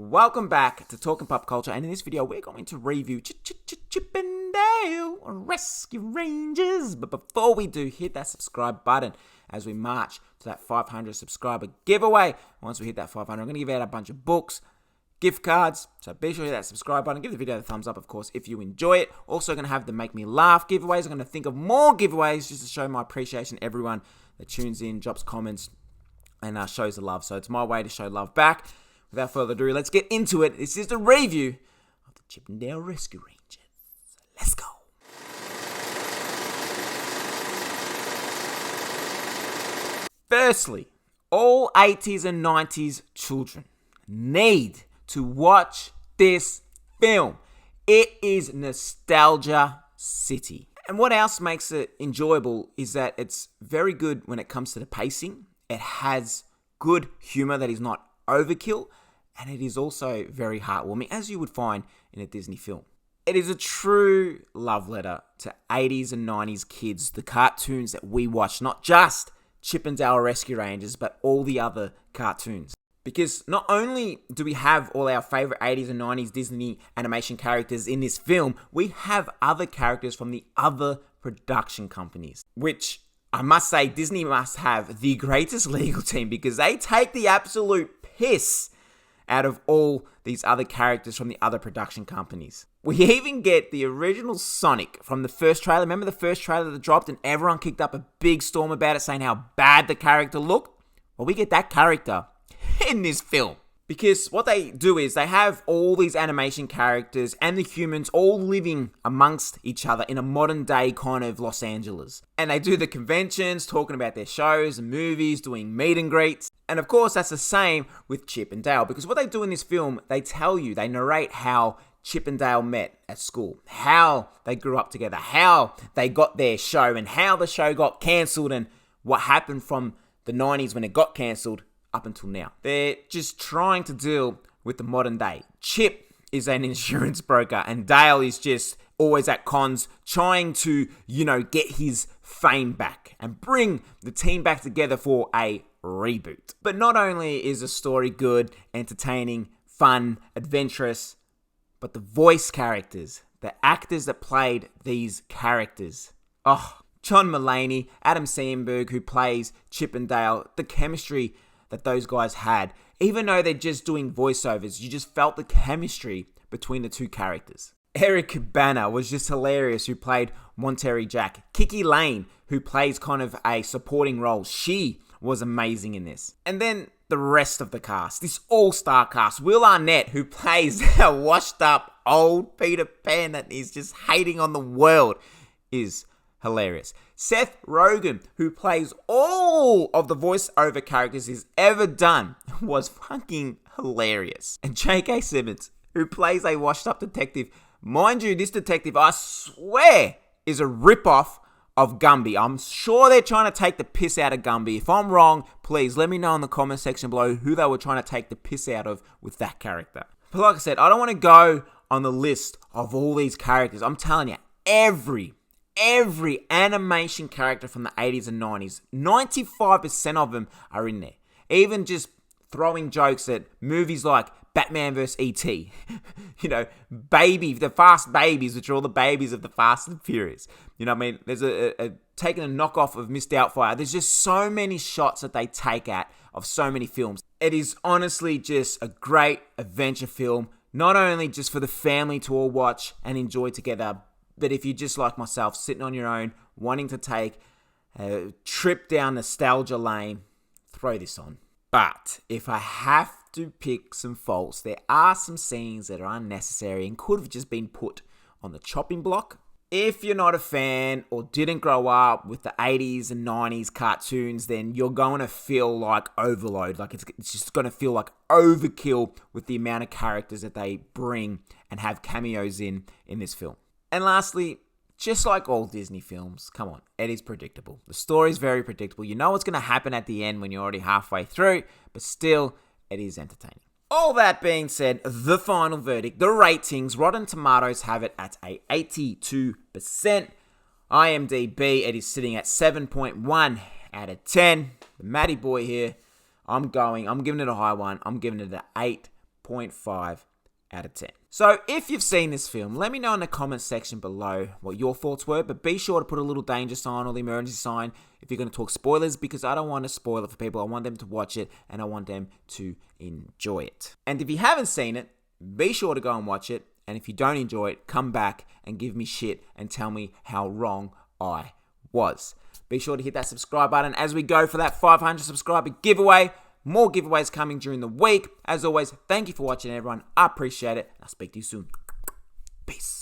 welcome back to Talking Pop Culture, and in this video we're going to review Chip and Dale Rescue Rangers. But before we do, hit that subscribe button as we march to that 500 subscriber giveaway. Once we hit that 500, I'm going to give out a bunch of books, gift cards, so be sure to hit that subscribe button. Give the video a thumbs up, of course, if you enjoy it. Also going to have the Make Me Laugh giveaways. I'm going to think of more giveaways just to show my appreciation to everyone that tunes in, drops comments, and shows the love. So it's my way to show love back. Without further ado, let's get into it. This is the review of the Chip and Dale Rescue Rangers. Let's go. Firstly, all 80s and 90s children need to watch this film. It is nostalgia city. And what else makes it enjoyable is that it's very good when it comes to the pacing. It has good humor that is not overkill, and it is also very heartwarming, as you would find in a Disney film. It is a true love letter to 80s and 90s kids, the cartoons that we watch, not just Chip and Dale Rescue Rangers, but all the other cartoons. Because not only do we have all our favorite 80s and 90s Disney animation characters in this film, we have other characters from the other production companies, which I must say Disney must have the greatest legal team because they take the absolute piss out of all these other characters from the other production companies. We even get the original Sonic from the first trailer. Remember the first trailer that dropped and everyone kicked up a big storm about it, saying how bad the character looked? Well, we get that character in this film. Because what they do is they have all these animation characters and the humans all living amongst each other in a modern day kind of Los Angeles. And they do the conventions, talking about their shows and movies, doing meet and greets. And of course, that's the same with Chip and Dale. Because what they do in this film, they narrate how Chip and Dale met at school, how they grew up together, how they got their show, and how the show got cancelled, and what happened from the 90s when it got cancelled up until now. They're just trying to deal with the modern day. Chip is an insurance broker and Dale is just always at cons trying to, get his fame back and bring the team back together for a reboot. But not only is the story good, entertaining, fun, adventurous, but the voice characters, the actors that played these characters. John Mulaney, Adam Sandberg, who plays Chip and Dale, the chemistry that those guys had. Even though they're just doing voiceovers, you just felt the chemistry between the two characters. Eric Bana was just hilarious, who played Monterey Jack. Kiki Lane, who plays kind of a supporting role, she was amazing in this. And then the rest of the cast, this all-star cast. Will Arnett, who plays a washed-up old Peter Pan that is just hating on the world, is hilarious. Seth Rogen, who plays all of the voiceover characters he's ever done, was fucking hilarious. And J.K. Simmons, who plays a washed-up detective. Mind you, this detective, I swear, is a rip-off of Gumby. I'm sure they're trying to take the piss out of Gumby. If I'm wrong, please let me know in the comment section below who they were trying to take the piss out of with that character. But like I said, I don't want to go on the list of all these characters. I'm telling you, every animation character from the 80s and 90s, 95% of them are in there. Even just throwing jokes at movies like Batman vs. E.T. The Fast Babies, which are all the babies of the Fast and Furious. You know what I mean? There's taking a knockoff of Miss Doubtfire. There's just so many shots that they take at of so many films. It is honestly just a great adventure film, not only just for the family to all watch and enjoy together, but if you're just like myself, sitting on your own, wanting to take a trip down nostalgia lane, throw this on. But if I have to pick some faults, there are some scenes that are unnecessary and could have just been put on the chopping block. If you're not a fan or didn't grow up with the 80s and 90s cartoons, then you're going to feel like overload. Like it's just going to feel like overkill with the amount of characters that they bring and have cameos in this film. And lastly, just like all Disney films, come on, it is predictable. The story is very predictable. You know what's going to happen at the end when you're already halfway through, but still, it is entertaining. All that being said, the final verdict, the ratings, Rotten Tomatoes have it at a 82%. IMDb, it is sitting at 7.1 out of 10. The Matty boy here, I'm giving it a high one. I'm giving it an 8.5 out of 10. So if you've seen this film, let me know in the comments section below what your thoughts were, but be sure to put a little danger sign or the emergency sign if you're going to talk spoilers, because I don't want to spoil it for people. I want them to watch it and I want them to enjoy it. And if you haven't seen it, be sure to go and watch it. And if you don't enjoy it, come back and give me shit and tell me how wrong I was. Be sure to hit that subscribe button as we go for that 500 subscriber giveaway. More giveaways coming during the week. As always, thank you for watching, everyone. I appreciate it. I'll speak to you soon. Peace.